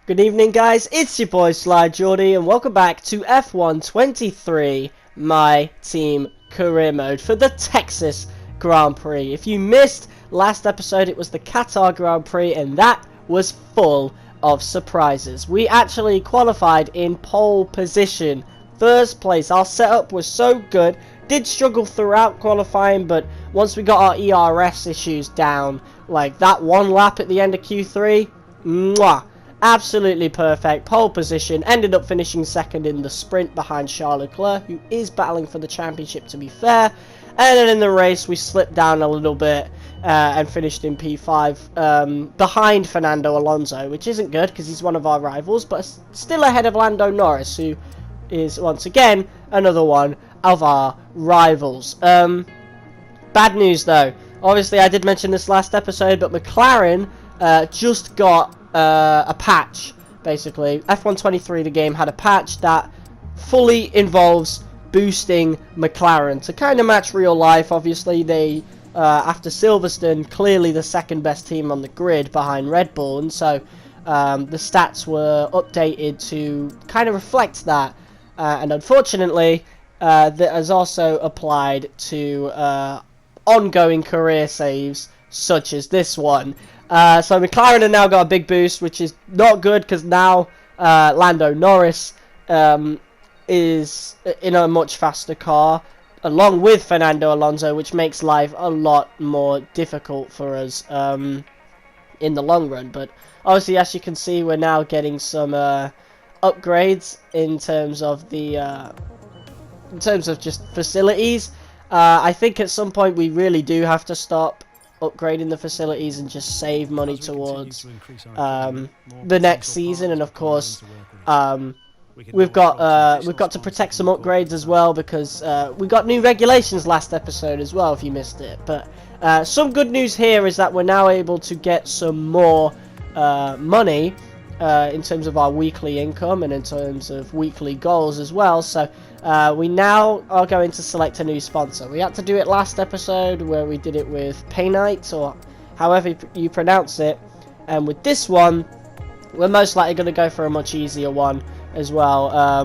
Good evening, guys. It's your boy Sly Jordy, and welcome back to F1 23 My Team Career Mode for the Texas Grand Prix. If you missed last episode, it was the Qatar Grand Prix, and that was full of surprises. We actually qualified in pole position, first place. Our setup was so good. Did struggle throughout qualifying, but once we got our ERS issues down, like that one lap at the end of Q3, mwah, absolutely perfect. Pole position, ended up finishing second in the sprint behind Charles Leclerc, who is battling for the championship, to be fair. And then in the race, we slipped down a little bit and finished in P5 behind Fernando Alonso, which isn't good because he's one of our rivals, but still ahead of Lando Norris, who is once again another one of our rivals. Bad news though. Obviously, I did mention this last episode, but McLaren just got a patch. Basically, F1 23, the game, had a patch that fully involves boosting McLaren to kind of match real life. Obviously, they after Silverstone, clearly the second best team on the grid behind Red Bull, and so the stats were updated to kind of reflect that. And unfortunately, that has also applied to ongoing career saves such as this one. So McLaren have now got a big boost, which is not good because now Lando Norris is in a much faster car along with Fernando Alonso, which makes life a lot more difficult for us in the long run. But obviously, as you can see, we're now getting some upgrades in terms of the just facilities. I think at some point we really do have to stop upgrading the facilities and just save money towards the next season. And of course, we've got to protect some upgrades as well, because we got new regulations last episode as well, if you missed it. But some good news here is that we're now able to get some more money in terms of our weekly income and in terms of weekly goals as well. So we now are going to select a new sponsor. We had to do it last episode where we did it with Paynite, or however you pronounce it, and with this one we're most likely going to go for a much easier one as well.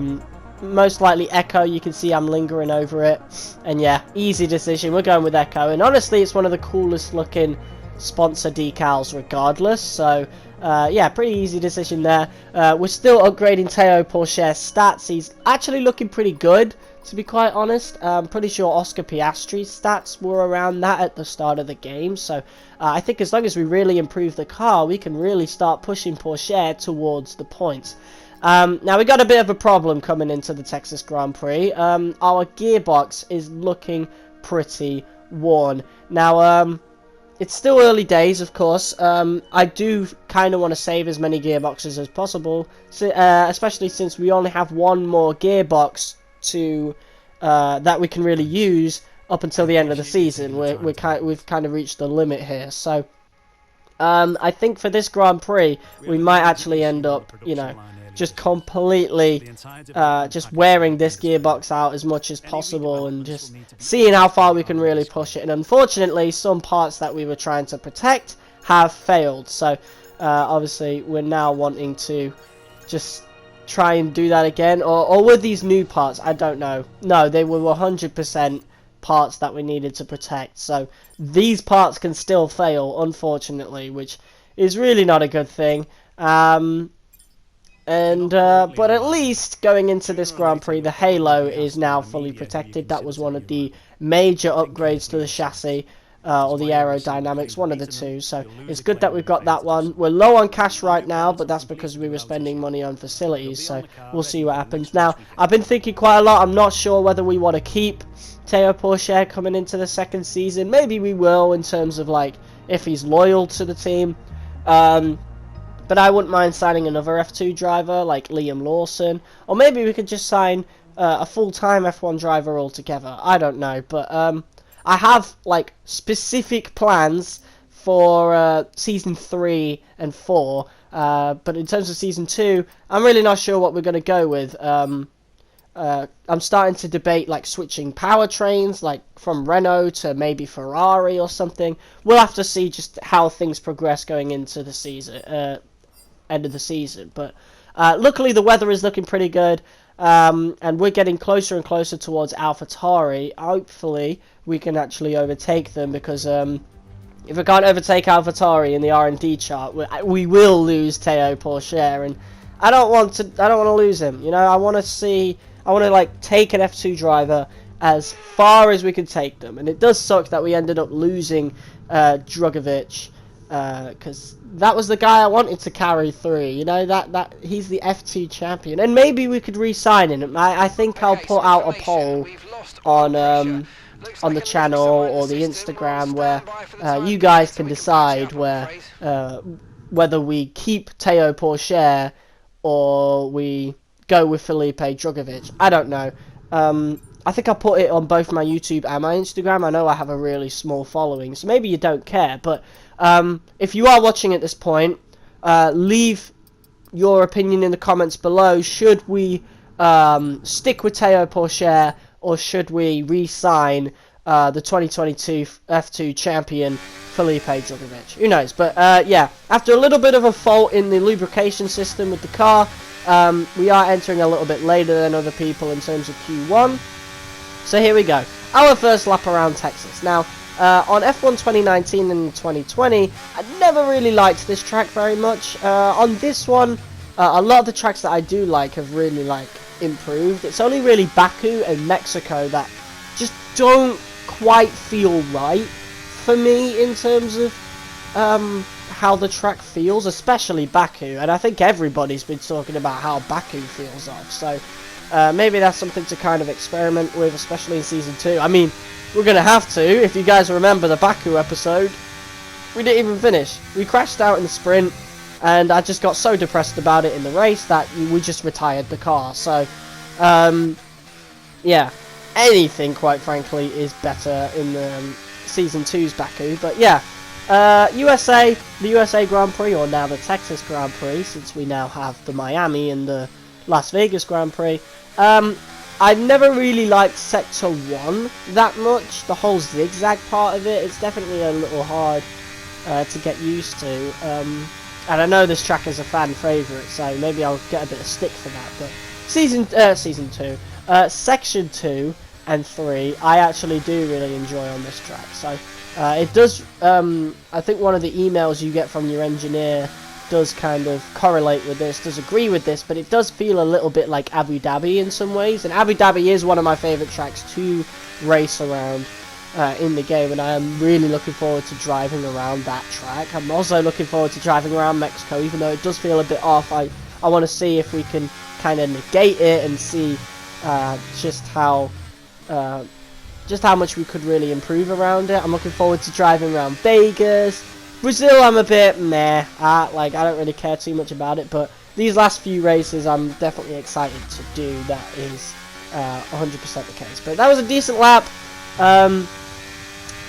Most likely Echo. You can see I'm lingering over it, and yeah, easy decision. We're going with Echo, and honestly it's one of the coolest looking sponsor decals regardless. So yeah, pretty easy decision there. We're still upgrading Théo Pourchaire's stats. He's actually looking pretty good, to be quite honest. I'm pretty sure Oscar Piastri's stats were around that at the start of the game. So I think as long as we really improve the car, we can really start pushing Pourchaire towards the points. Now we got a bit of a problem coming into the Texas Grand Prix. Our gearbox is looking pretty worn. Now it's still early days, of course. I do kind of want to save as many gearboxes as possible, especially since we only have one more gearbox to that we can really use up until the end of the season. We've kind of reached the limit here. So I think for this Grand Prix, we might actually end up, you know, just completely just wearing this gearbox out as much as possible and just seeing how far we can really push it. And unfortunately, some parts that we were trying to protect have failed. So obviously we're now wanting to just try and do that again. Or were these new parts? I don't know. No, they were 100% parts that we needed to protect. So these parts can still fail, unfortunately, which is really not a good thing. But at least going into this Grand Prix, the halo is now fully protected. That was one of the major upgrades to the chassis, or the aerodynamics, one of the two. So it's good that we've got that one. We're low on cash right now, but that's because we were spending money on facilities, so we'll see what happens. Now, I've been thinking quite a lot. I'm not sure whether we want to keep Théo Pourchaire coming into the second season. Maybe we will, in terms of like if he's loyal to the team. But I wouldn't mind signing another F2 driver like Liam Lawson. Or maybe we could just sign a full-time F1 driver altogether. I don't know. But I have like specific plans for Season 3 and 4. But in terms of Season 2, I'm really not sure what we're going to go with. I'm starting to debate like switching powertrains, like from Renault to maybe Ferrari or something. We'll have to see just how things progress going into the season. end of the season. But luckily the weather is looking pretty good, and we're getting closer and closer towards AlphaTauri. Hopefully we can actually overtake them, because if we can't overtake AlphaTauri in the R&D chart, we will lose Théo Pourchaire, and I don't want to lose him. You know, I want to like take an F2 driver as far as we can take them, and it does suck that we ended up losing Drugovich, because that was the guy I wanted to carry through. You know, that he's the F2 champion, and maybe we could re-sign him. I think I'll put out a poll on the channel or the Instagram where you guys can decide whether we keep Théo Pourchaire or we go with Felipe Drugovich. I don't know. I think I'll put it on both my YouTube and my Instagram. I know I have a really small following, so maybe you don't care. But if you are watching at this point, leave your opinion in the comments below. Should we stick with Théo Pourchaire, or should we re-sign the 2022 F2 champion Felipe Drugovich? Who knows? But yeah, after a little bit of a fault in the lubrication system with the car, we are entering a little bit later than other people in terms of Q1. So here we go. Our first lap around Texas. Now, on F1 2019 and 2020, I never really liked this track very much. On this one, a lot of the tracks that I do like have really improved. It's only really Baku and Mexico that just don't quite feel right for me in terms of how the track feels, especially Baku, and I think everybody's been talking about how Baku feels off, so maybe that's something to kind of experiment with, especially in Season 2. I mean, we're going to have to. If you guys remember the Baku episode, we didn't even finish. We crashed out in the sprint, and I just got so depressed about it in the race that we just retired the car. So, yeah, anything, quite frankly, is better in the Season 2's Baku. But yeah, the USA Grand Prix, or now the Texas Grand Prix, since we now have the Miami and the Las Vegas Grand Prix. I've never really liked Sector 1 that much, the whole zigzag part of it. It's definitely a little hard to get used to. And I know this track is a fan favourite, so maybe I'll get a bit of stick for that. But Section 2 and 3, I actually do really enjoy on this track. So it does, I think one of the emails you get from your engineer does kind of correlate with this, does agree with this, but it does feel a little bit like Abu Dhabi in some ways, and Abu Dhabi is one of my favourite tracks to race around in the game, and I am really looking forward to driving around that track. I'm also looking forward to driving around Mexico, even though it does feel a bit off. I want to see if we can kind of negate it and see just how much we could really improve around it. I'm looking forward to driving around Vegas. Brazil, I'm a bit meh at, I don't really care too much about it, but these last few races I'm definitely excited to do. That is 100% the case. But that was a decent lap,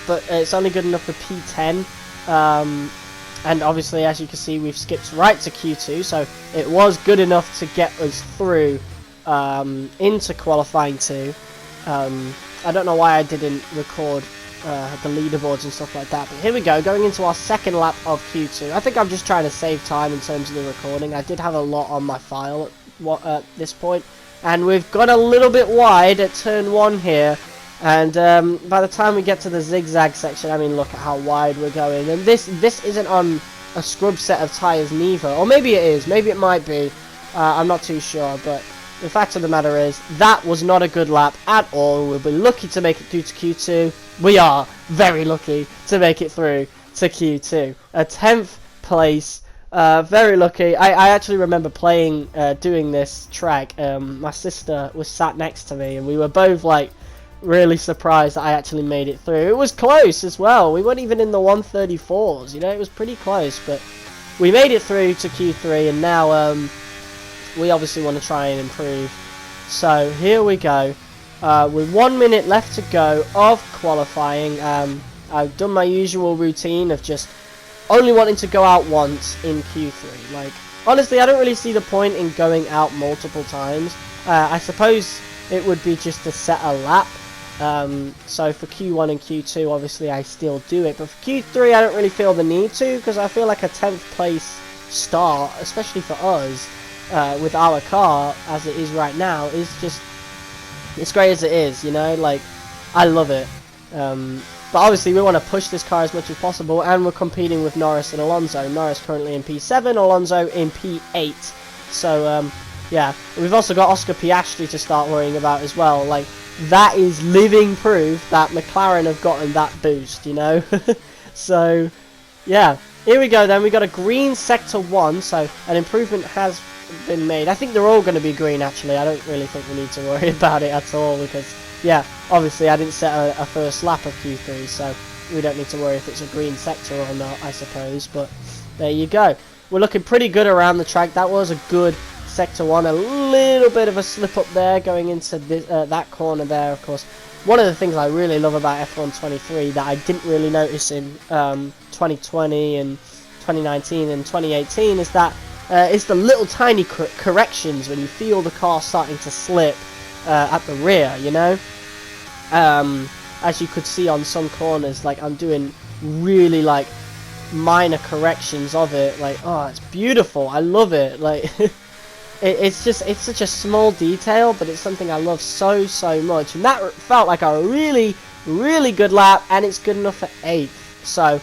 but it's only good enough for P10, and obviously, as you can see, we've skipped right to Q2, so it was good enough to get us through into qualifying 2. I don't know why I didn't record the leaderboards and stuff like that, but here we go, going into our second lap of Q2. I think I'm just trying to save time in terms of the recording. I did have a lot on my file at this point, and we've got a little bit wide at turn 1 here, and by the time we get to the zigzag section, I mean, look at how wide we're going, and this isn't on a scrub set of tyres neither, or maybe it is, maybe it might be, I'm not too sure, but the fact of the matter is, that was not a good lap at all. We'll be lucky to make it through to Q2. We are very lucky to make it through to Q2. A 10th place, very lucky. I actually remember doing this track. My sister was sat next to me, and we were both really surprised that I actually made it through. It was close as well. We weren't even in the 134s, you know, it was pretty close, but we made it through to Q3, and now we obviously want to try and improve. So here we go, with 1 minute left to go of qualifying. I've done my usual routine of just only wanting to go out once in Q3. Honestly, I don't really see the point in going out multiple times. I suppose it would be just to set a lap. So for Q1 and Q2, obviously I still do it, but for Q3 I don't really feel the need to, because I feel like a 10th place start, especially for us, with our car as it is right now, is just, it's great as it is, you know, like, I love it. But obviously we want to push this car as much as possible, and we're competing with Norris and Alonso. Norris currently in P7, Alonso in P8. So, yeah, we've also got Oscar Piastri to start worrying about as well. Like, that is living proof that McLaren have gotten that boost, you know? So, yeah. Here we go then, we got a green Sector 1, so an improvement has been made. I think they're all going to be green actually. I don't really think we need to worry about it at all, because, yeah, obviously I didn't set a first lap of Q3, so we don't need to worry if it's a green sector or not, I suppose. But there you go. We're looking pretty good around the track. That was a good Sector 1. A little bit of a slip up there going into this, that corner there, of course. One of the things I really love about F1 23 that I didn't really notice in 2020 and 2019 and 2018 is that it's the little tiny corrections when you feel the car starting to slip at the rear, you know? As you could see on some corners, like, I'm doing really, like, minor corrections of it. Like, oh, it's beautiful. I love it. Like, it's such a small detail, but it's something I love so much. And that felt like a really good lap, and it's good enough for 8th. So,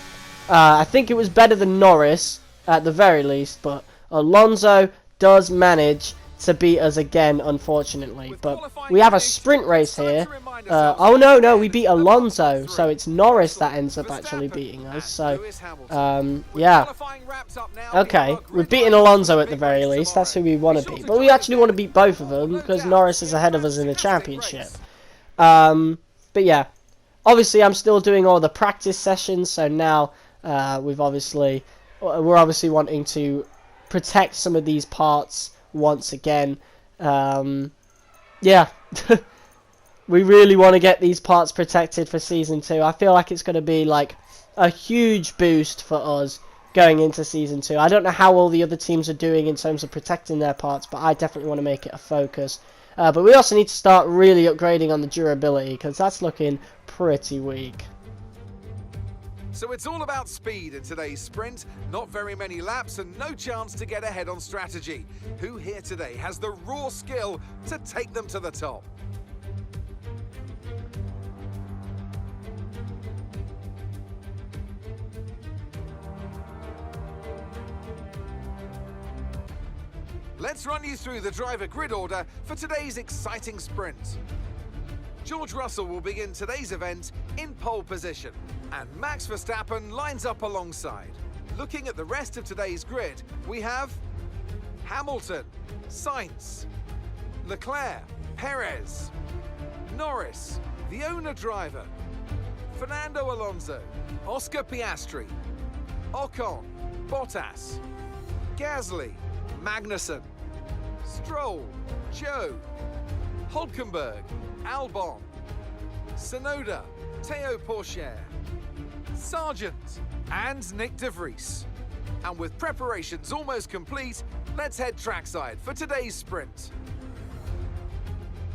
I think it was better than Norris, at the very least, but Alonso does manage to beat us again, unfortunately. But we have a sprint race here. Oh no, we beat Alonso, so it's Norris that ends up actually beating us. So, yeah. Okay, we're beating Alonso at the very least. That's who we want to beat. But we actually want to beat both of them, because Norris is ahead of us in the championship. But yeah, obviously I'm still doing all the practice sessions, so now we're obviously wanting to protect some of these parts once again. Yeah. We really want to get these parts protected for Season 2. I feel like it's going to be like a huge boost for us going into Season 2. I don't know how all the other teams are doing in terms of protecting their parts, but I definitely want to make it a focus. But we also need to start really upgrading on the durability, because that's looking pretty weak. So it's all about speed in today's sprint. Not very many laps and no chance to get ahead on strategy. Who here today has the raw skill to take them to the top? Let's run you through the driver grid order for today's exciting sprint. George Russell will begin today's event in pole position, and Max Verstappen lines up alongside. Looking at the rest of today's grid, we have Hamilton, Sainz, Leclerc, Perez, Norris, the owner driver, Fernando Alonso, Oscar Piastri, Ocon, Bottas, Gasly, Magnussen, Stroll, Joe, Hulkenberg, Albon, Sonoda, Théo Pourchaire, Sargent, and Nick de Vries. And with preparations almost complete, let's head trackside for today's sprint.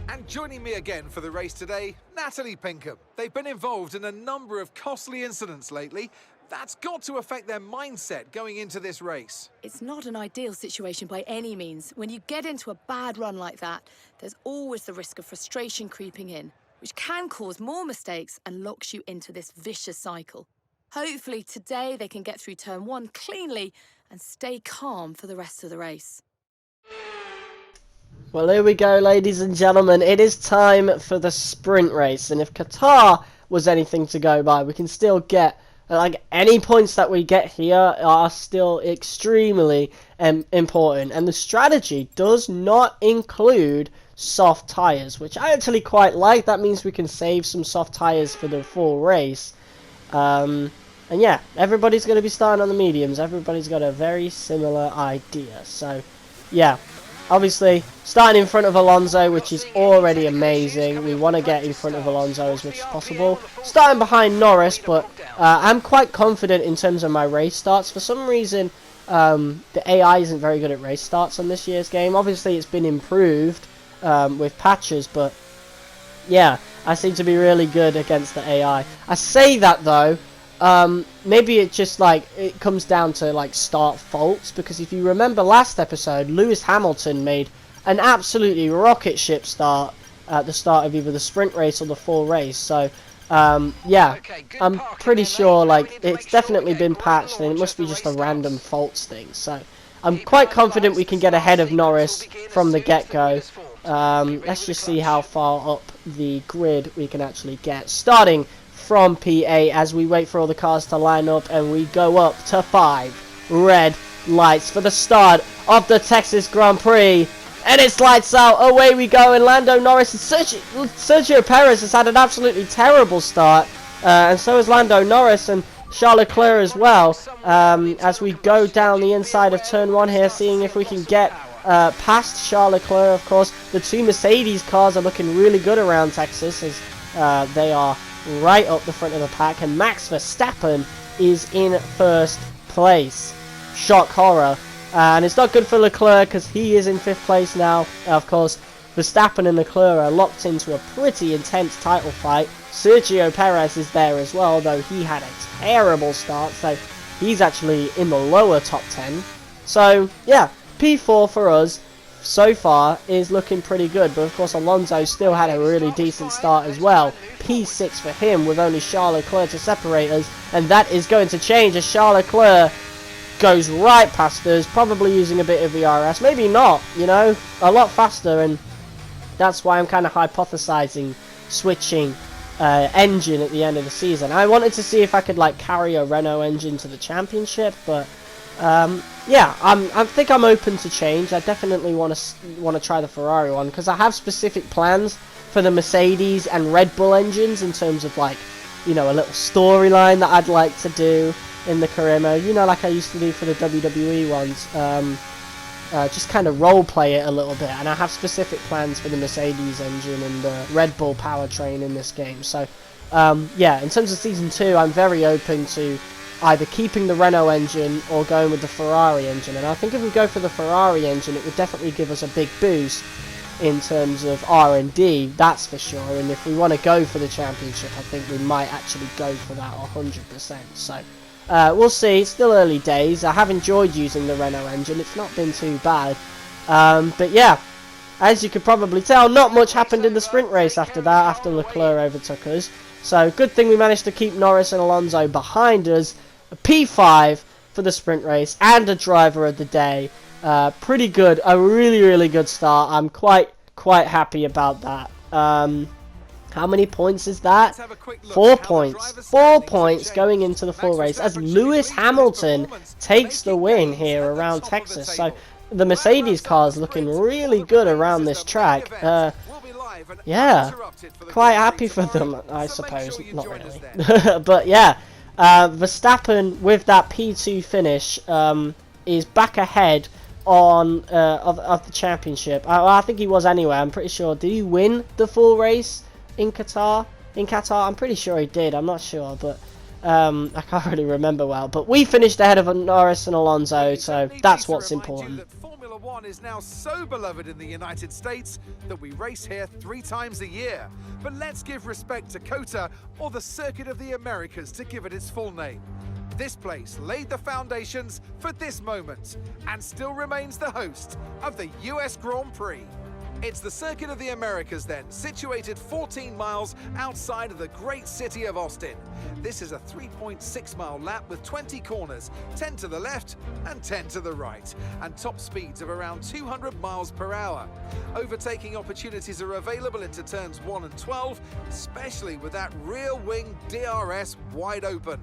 And joining me again for the race today, Natalie Pinkham. They've been involved in a number of costly incidents lately. That's got to affect their mindset going into this race. It's not an ideal situation by any means. When you get into a bad run like that, there's always the risk of frustration creeping in, which can cause more mistakes and locks you into this vicious cycle. Hopefully today they can get through turn 1 cleanly and stay calm for the rest of the race. Well, here we go, ladies and gentlemen. It is time for the sprint race, and if Qatar was anything to go by, we can still get, like, any points that we get here are still extremely important. And the strategy does not include soft tyres, which I actually quite like. That means we can save some soft tyres for the full race. And yeah, everybody's going to be starting on the mediums. Everybody's got a very similar idea. So, yeah. Obviously, starting in front of Alonso, which is already amazing. We want to get in front of Alonso as much as possible. Starting behind Norris, but I'm quite confident in terms of my race starts. For some reason, the AI isn't very good at race starts on this year's game. Obviously, it's been improved with patches, but yeah, I seem to be really good against the AI. I say that, though, maybe it just like it comes down to like start faults, because if you remember last episode, Lewis Hamilton made an absolutely rocket ship start at the start of either the sprint race or the full race. So yeah, I'm pretty sure like it's definitely been patched, and it must be just a random faults thing. So I'm quite confident we can get ahead of Norris from the get-go. Let's just see how far up the grid we can actually get, starting from P8 as we wait for all the cars to line up, and we go up to 5 red lights for the start of the Texas Grand Prix. And it's lights out, away we go, and Lando Norris and Sergio Perez has had an absolutely terrible start, and so has Lando Norris and Charles Leclerc as well, as we go down the inside of turn 1 here, seeing if we can get past Charles Leclerc. Of course, the 2 Mercedes cars are looking really good around Texas, as they are right up the front of the pack, and Max Verstappen is in first place. Shock horror. And it's not good for Leclerc, because he is in 5th place now. Of course, Verstappen and Leclerc are locked into a pretty intense title fight. Sergio Perez is there as well, though he had a terrible start, so he's actually in the lower top 10. So yeah, P4 for us so far is looking pretty good, but of course Alonso still had a really decent start as well. P6 for him, with only Charles Leclerc to separate us, and that is going to change as Charles Leclerc goes right past us, probably using a bit of ERS, maybe not, you know, a lot faster, and that's why I'm kind of hypothesizing switching engine at the end of the season. I wanted to see if I could like carry a Renault engine to the championship, but yeah, I think I'm open to change. I definitely want to try the Ferrari one, because I have specific plans for the Mercedes and Red Bull engines in terms of like, you know, a little storyline that I'd like to do in the career mode, you know, like I used to do for the WWE ones. Just kind of role play it a little bit, and I have specific plans for the Mercedes engine and the Red Bull powertrain in this game. So yeah, in terms of Season 2, I'm very open to either keeping the Renault engine or going with the Ferrari engine, and I think if we go for the Ferrari engine, it would definitely give us a big boost in terms of R&D, that's for sure. And if we want to go for the championship, I think we might actually go for that 100%. So we'll see. It's still early days. I have enjoyed using the Renault engine. It's not been too bad. But yeah, as you could probably tell, not much happened in the sprint race after that, after Leclerc overtook us. So good thing we managed to keep Norris and Alonso behind us. A P5 for the sprint race and a driver of the day. Pretty good. A really, really good start. I'm quite happy about that. How many points is that? 4 points. 4 points going into the full race as Lewis Hamilton takes the win here around Texas. So the Mercedes cars looking really good around this track. Yeah, quite happy for them, I suppose. Not really. But yeah, Verstappen with that P2 finish is back ahead on of the championship. I think he was anyway. I'm pretty sure. Did he win the full race in Qatar? I'm pretty sure he did. I'm not sure, but I can't really remember well. But we finished ahead of Norris and Alonso, so that's what's important. Formula One is now so beloved in the United States that we race here 3 times a year. But let's give respect to COTA, or the Circuit of the Americas, to give it its full name. This place laid the foundations for this moment and still remains the host of the US Grand Prix. It's the Circuit of the Americas then, situated 14 miles outside of the great city of Austin. This is a 3.6-mile lap with 20 corners, 10 to the left and 10 to the right, and top speeds of around 200 miles per hour. Overtaking opportunities are available into turns 1 and 12, especially with that rear wing DRS wide open.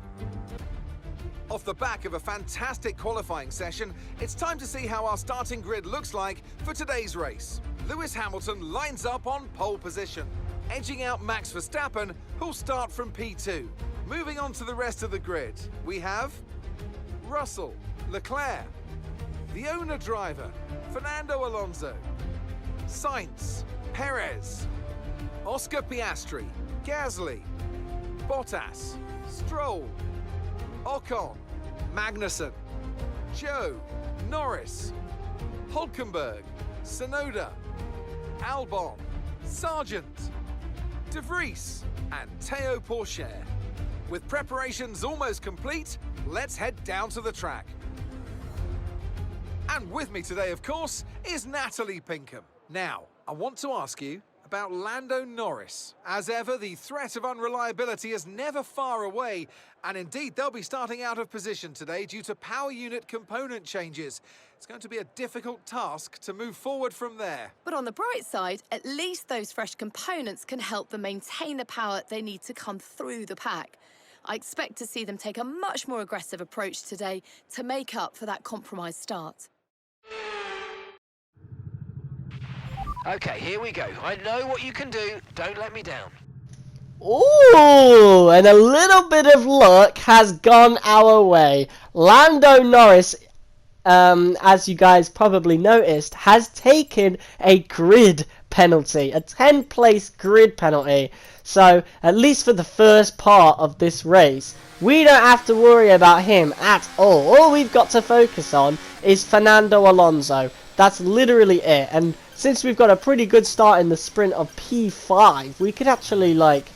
Off the back of a fantastic qualifying session, it's time to see how our starting grid looks like for today's race. Lewis Hamilton lines up on pole position, edging out Max Verstappen, who'll start from P2. Moving on to the rest of the grid, we have Russell, Leclerc, the owner driver, Fernando Alonso, Sainz, Perez, Oscar Piastri, Gasly, Bottas, Stroll, Ocon, Magnussen, Joe, Norris, Hulkenberg, Tsunoda, Albon, Sargent, De Vries and Théo Pourchaire. With preparations almost complete, let's head down to the track. And with me today, of course, is Natalie Pinkham. Now, I want to ask you about Lando Norris. As ever, the threat of unreliability is never far away, and indeed they'll be starting out of position today due to power unit component changes. It's going to be a difficult task to move forward from there. But on the bright side, at least those fresh components can help them maintain the power they need to come through the pack. I expect to see them take a much more aggressive approach today to make up for that compromised start. Okay, here we go. I know what you can do. Don't let me down. Ooh, and a little bit of luck has gone our way. Lando Norris, as you guys probably noticed, has taken a grid penalty, a 10th-place grid penalty. So, at least for the first part of this race, we don't have to worry about him at all. All we've got to focus on is Fernando Alonso. That's literally it. And since we've got a pretty good start in the sprint of P5, we could actually, like,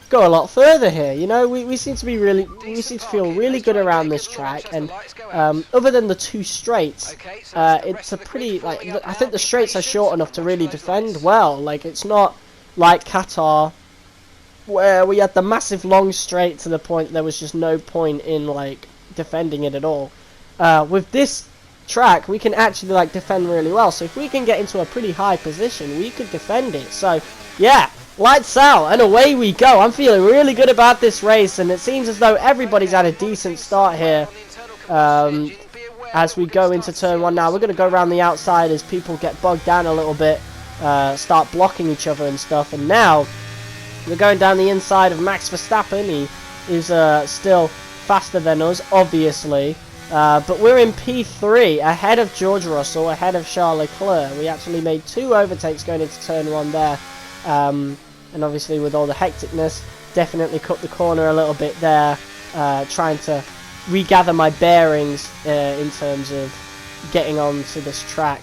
go a lot further here. You know, we seem to be really, we seem to feel really good around this track. And other than the two straights, it's a pretty, like, I think the straights are short enough to really defend well. Like, it's not like Qatar, where we had the massive long straight to the point there was just no point in, like, defending it at all. With this track, we can actually, like, defend really well. So if we can get into a pretty high position, we could defend it. So yeah, lights out and away we go. I'm feeling really good about this race, and it seems as though everybody's had a decent start here. As we go into turn one now, we're going to go around the outside as people get bogged down a little bit, start blocking each other and stuff. And now we're going down the inside of Max Verstappen. He is still faster than us, obviously. But we're in P3, ahead of George Russell, ahead of Charles Leclerc. We actually made 2 overtakes going into turn 1 there. And obviously with all the hecticness, definitely cut the corner a little bit there. Trying to regather my bearings in terms of getting onto this track.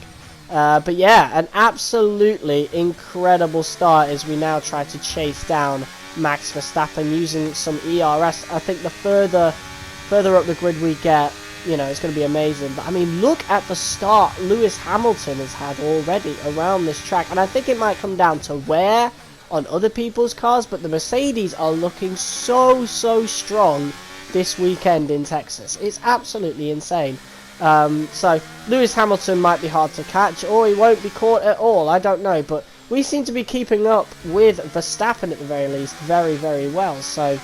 But yeah, an absolutely incredible start as we now try to chase down Max Verstappen using some ERS. I think the further up the grid we get, you know, it's going to be amazing. But I mean, look at the start Lewis Hamilton has had already around this track. And I think it might come down to wear on other people's cars, but the Mercedes are looking so strong this weekend in Texas. It's absolutely insane. So Lewis Hamilton might be hard to catch, or he won't be caught at all. I don't know, but we seem to be keeping up with Verstappen at the very least very well. So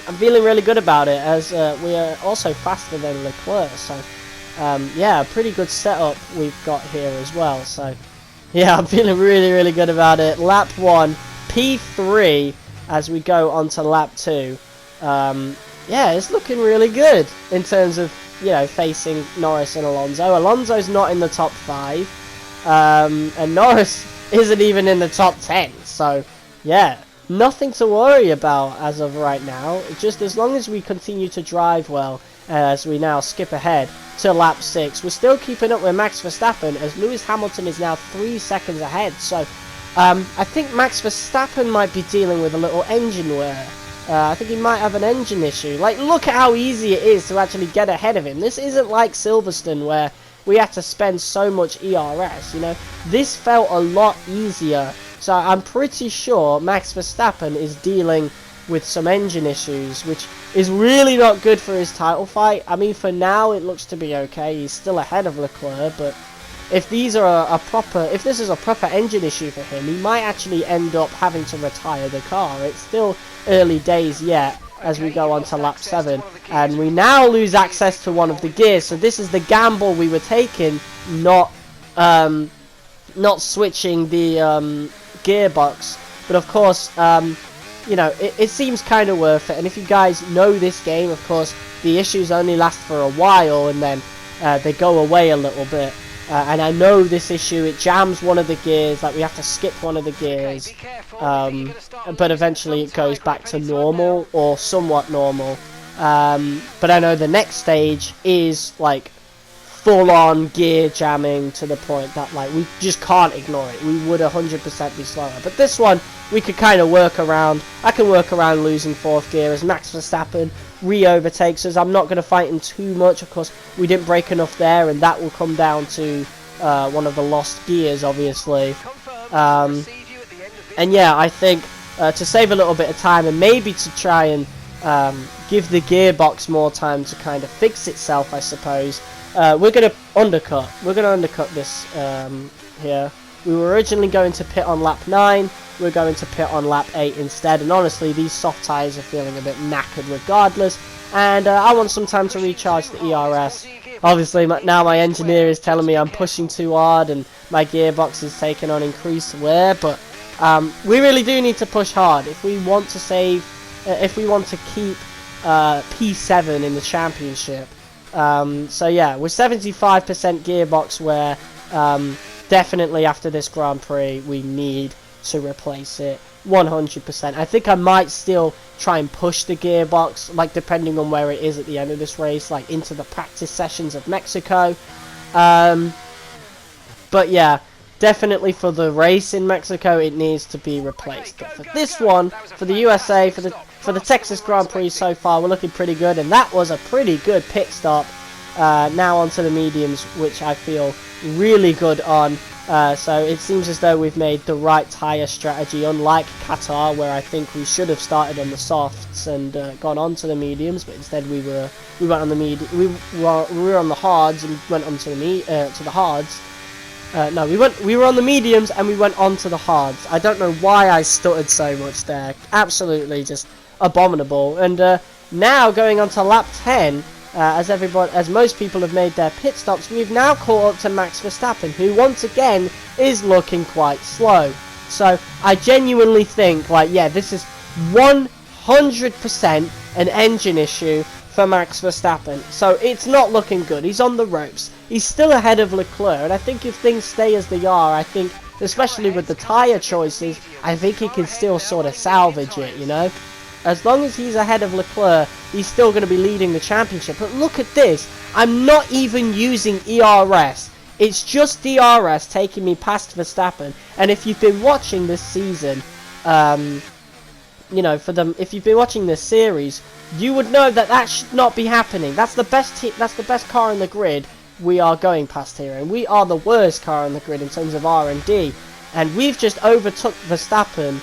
I'm feeling really good about it, as we are also faster than Leclerc. So yeah, pretty good setup we've got here as well. So yeah, I'm feeling really good about it. Lap 1, P3, as we go on to lap 2. Yeah, it's looking really good in terms of, you know, facing Norris and Alonso. Alonso's not in the top 5, and Norris isn't even in the top 10. So yeah, nothing to worry about as of right now. Just as long as we continue to drive well, as we now skip ahead to lap 6. We're still keeping up with Max Verstappen, as Lewis Hamilton is now 3 seconds ahead. So I think Max Verstappen might be dealing with a little engine wear. I think he might have an engine issue. Like, look at how easy it is to actually get ahead of him. This isn't like Silverstone, where we had to spend so much ERS, you know. This felt a lot easier. So I'm pretty sure Max Verstappen is dealing with some engine issues, which is really not good for his title fight. I mean, for now it looks to be okay. He's still ahead of Leclerc, but if these are if this is a proper engine issue for him, he might actually end up having to retire the car. It's still early days yet as we go on to lap 7, and we now lose access to one of the gears. So this is the gamble we were taking, not switching the gearbox. But of course, you know, it seems kind of worth it. And if you guys know this game, of course, the issues only last for a while, and then they go away a little bit. And I know this issue, it jams one of the gears, like we have to skip one of the gears, but eventually it goes back to normal, or somewhat normal. But I know the next stage is like full-on gear jamming to the point that like we just can't ignore it. We would 100% be slower. But this one we could kind of work around. I can work around losing 4th gear as Max Verstappen re-overtakes us. I'm not going to fight him too much. Of course, we didn't break enough there, and that will come down to one of the lost gears, obviously. And yeah, I think to save a little bit of time and maybe to try and give the gearbox more time to kind of fix itself, I suppose, we're going to undercut. We're going to undercut this here. We were originally going to pit on lap 9. We're going to pit on lap 8 instead. And honestly, these soft tyres are feeling a bit knackered regardless. And I want some time to recharge the ERS. Obviously, now my engineer is telling me I'm pushing too hard and my gearbox is taking on increased wear. But we really do need to push hard if we want to save, if we want to keep P7 in the championship. So yeah, with 75% gearbox wear, definitely after this Grand Prix we need to replace it 100%. I think I might still try and push the gearbox, like depending on where it is at the end of this race, like into the practice sessions of Mexico. But yeah, definitely for the race in Mexico it needs to be replaced. But for this one, for the USA, for the Texas Grand Prix so far, we're looking pretty good, and that was a pretty good pit stop. Now onto the mediums, which I feel really good on. So it seems as though we've made the right tyre strategy, unlike Qatar, where I think we should have started on the softs and gone on to the mediums, but instead we went on the we were on the hards and went on to the hards. No, we were on the mediums and we went on to the hards. I don't know why I stuttered so much there. Absolutely just abominable. And now going on to lap 10. As most people have made their pit stops, we've now caught up to Max Verstappen, who once again is looking quite slow. So I genuinely think, like, yeah, this is 100% an engine issue for Max Verstappen. So it's not looking good. He's on the ropes. He's still ahead of Leclerc, and I think if things stay as they are, I think, especially with the tyre choices, I think he can still sort of salvage it, you know? As long as he's ahead of Leclerc, he's still going to be leading the championship. But look at this. I'm not even using ERS. It's just DRS taking me past Verstappen. And if you've been watching this season, you know, if you've been watching this series, you would know that that should not be happening. That's the best car in the grid we are going past here, and we are the worst car on the grid in terms of R&D. And we've just overtook Verstappen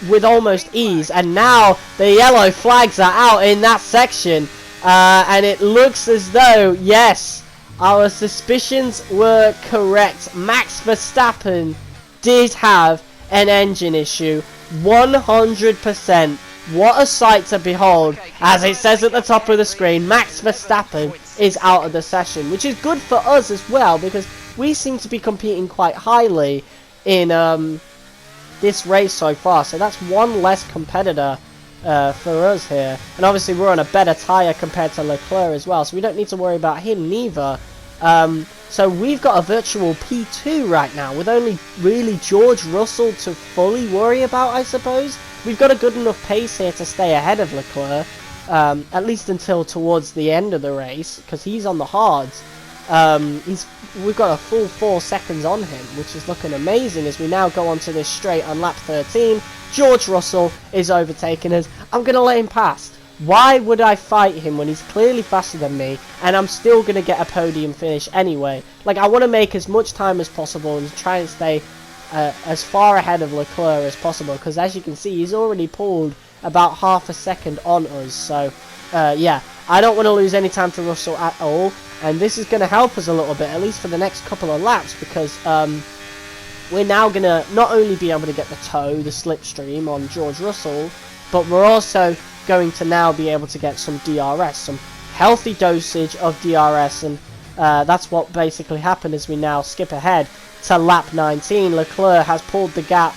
with almost ease, and now the yellow flags are out in that section, and it looks as though, yes, our suspicions were correct. Max Verstappen did have an engine issue, 100%. What a sight to behold. As it says at the top of the screen, Max Verstappen is out of the session, which is good for us as well, because we seem to be competing quite highly in this race so far, so that's one less competitor for us here. And obviously we're on a better tyre compared to Leclerc as well, so we don't need to worry about him neither. So we've got a virtual P2 right now, with only really George Russell to fully worry about, I suppose. We've got a good enough pace here to stay ahead of Leclerc, at least until towards the end of the race, because he's on the hards. We've got a full 4 seconds on him, which is looking amazing as we now go onto this straight on lap 13. George Russell is overtaking us. I'm going to let him pass. Why would I fight him when he's clearly faster than me, and I'm still going to get a podium finish anyway? Like, I want to make as much time as possible and try and stay as far ahead of Leclerc as possible, because as you can see, he's already pulled about half a second on us. So, yeah, I don't want to lose any time to Russell at all. And this is going to help us a little bit, at least for the next couple of laps, because we're now going to not only be able to get the toe, the slipstream on George Russell, but we're also going to now be able to get some DRS, some healthy dosage of DRS, and that's what basically happened as we now skip ahead to lap 19. Leclerc has pulled the gap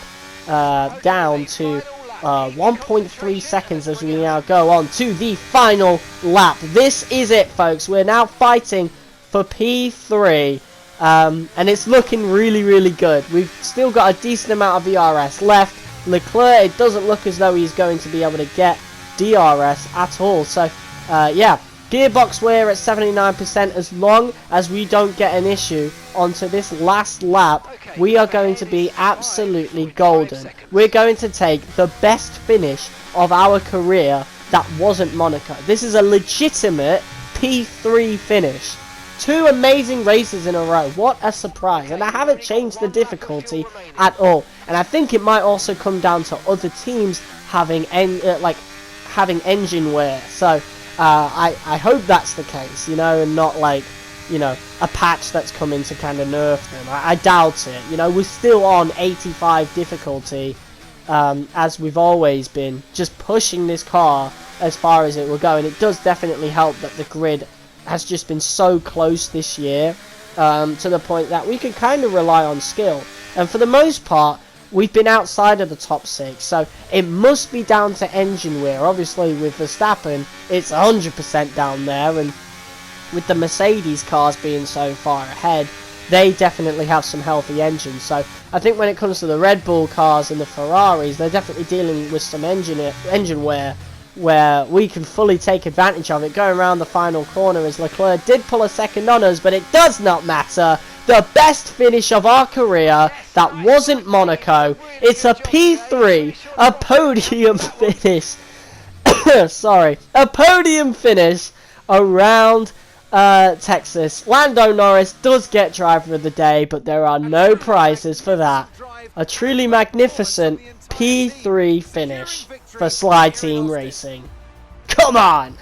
down to 1.3 seconds as we now go on to the final lap. This is it, folks. We're now fighting for P3, and it's looking really, really good. We've still got a decent amount of DRS left. Leclerc, it doesn't look as though he's going to be able to get DRS at all. So, yeah, Gearbox, we're at 79%. As long as we don't get an issue onto this last lap, we are going to be absolutely golden. We're going to take the best finish of our career that wasn't Monaco. This is a legitimate P3 finish. 2 amazing races in a row. What a surprise. And I haven't changed the difficulty at all. And I think it might also come down to other teams having having engine wear. So I hope that's the case, you know, and not like, you know, a patch that's coming to kind of nerf them. I doubt it. You know, we're still on 85 difficulty, as we've always been, just pushing this car as far as it will go. And it does definitely help that the grid has just been so close this year, to the point that we can kind of rely on skill. And for the most part, we've been outside of the top 6, so it must be down to engine wear. Obviously, with Verstappen, it's 100% down there, and with the Mercedes cars being so far ahead, they definitely have some healthy engines. So I think when it comes to the Red Bull cars and the Ferraris, they're definitely dealing with some engine wear, where we can fully take advantage of it. Going around the final corner as Leclerc did pull a second on us, but it does not matter. The best finish of our career that wasn't Monaco. It's a P3, a podium finish. Sorry, a podium finish around Texas. Lando Norris does get driver of the day, but there are no prizes for that. A truly magnificent P3 finish for Slide Team Racing. Come on!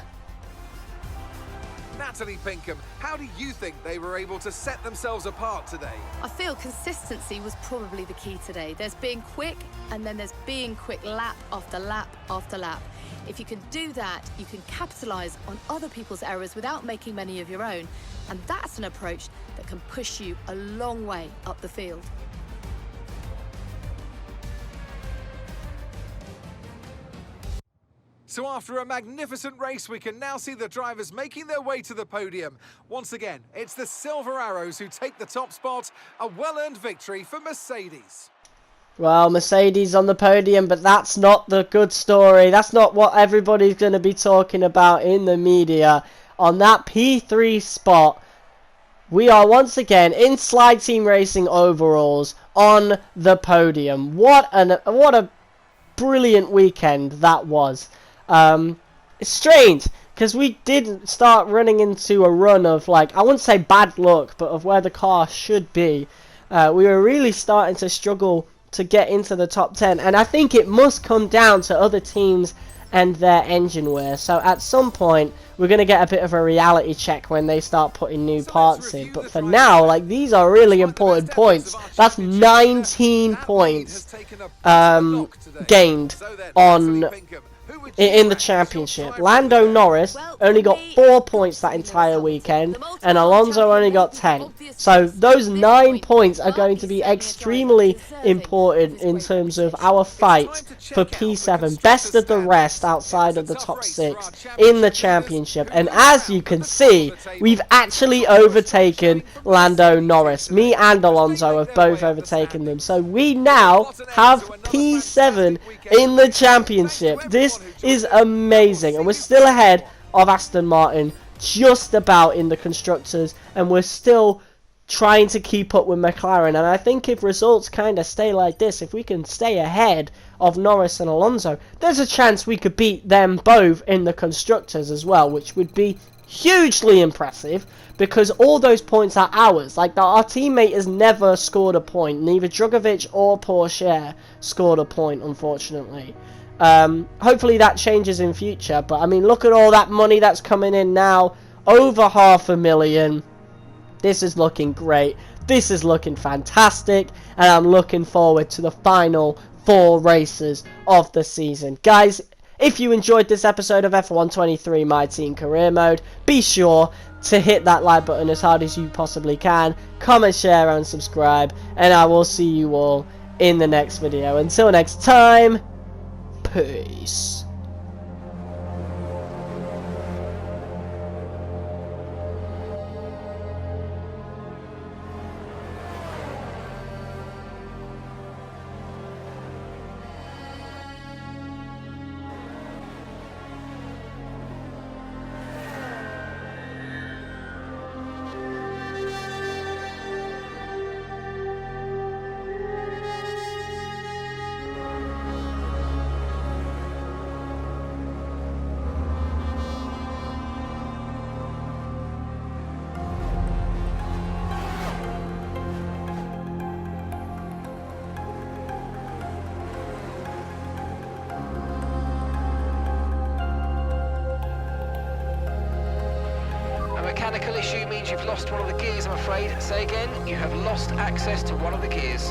Natalie Pinkham, how do you think they were able to set themselves apart today? I feel consistency was probably the key today. There's being quick, and then there's being quick lap after lap after lap. If you can do that, you can capitalise on other people's errors without making many of your own. And that's an approach that can push you a long way up the field. So after a magnificent race, we can now see the drivers making their way to the podium. Once again, it's the Silver Arrows who take the top spot, a well-earned victory for Mercedes. Well, Mercedes on the podium, but that's not the good story. That's not what everybody's going to be talking about in the media. On that P3 spot, we are once again in Slide Team Racing overalls on the podium. What a brilliant weekend that was. It's strange, because we did start running into a run of, like, I wouldn't say bad luck, but of where the car should be. We were really starting to struggle to get into the top 10, and I think it must come down to other teams and their engine wear. So at some point, we're going to get a bit of a reality check when they start putting new parts in. But for now, like, these are really important points. That's 19 points gained on in the championship. Lando Norris only got 4 points that entire weekend, and Alonso only got 10. So those 9 points are going to be extremely important in terms of our fight for P7, best of the rest outside of the top 6 in the championship. And as you can see, we've actually overtaken Lando Norris. Me and Alonso have both overtaken them. So we now have P7 in the championship. This is amazing, and we're still ahead of Aston Martin, just about in the constructors, and we're still trying to keep up with McLaren. And I think if results kind of stay like this, if we can stay ahead of Norris and Alonso, there's a chance we could beat them both in the constructors as well, which would be hugely impressive, because all those points are ours. Like, our teammate has never scored a point. Neither Drugovich or Pourchaire scored a point, unfortunately. Hopefully that changes in future, but I mean, look at all that money that's coming in now. Over $500,000. This is looking great. This is looking fantastic, and I'm looking forward to the final 4 races of the season. Guys, if you enjoyed this episode of F123 My Team Career Mode, be sure to hit that like button as hard as you possibly can. Comment, share, and subscribe, and I will see you all in the next video. Until next time, peace. mechanical issue means you've lost one of the gears, I'm afraid. Say again, you have lost access to one of the gears.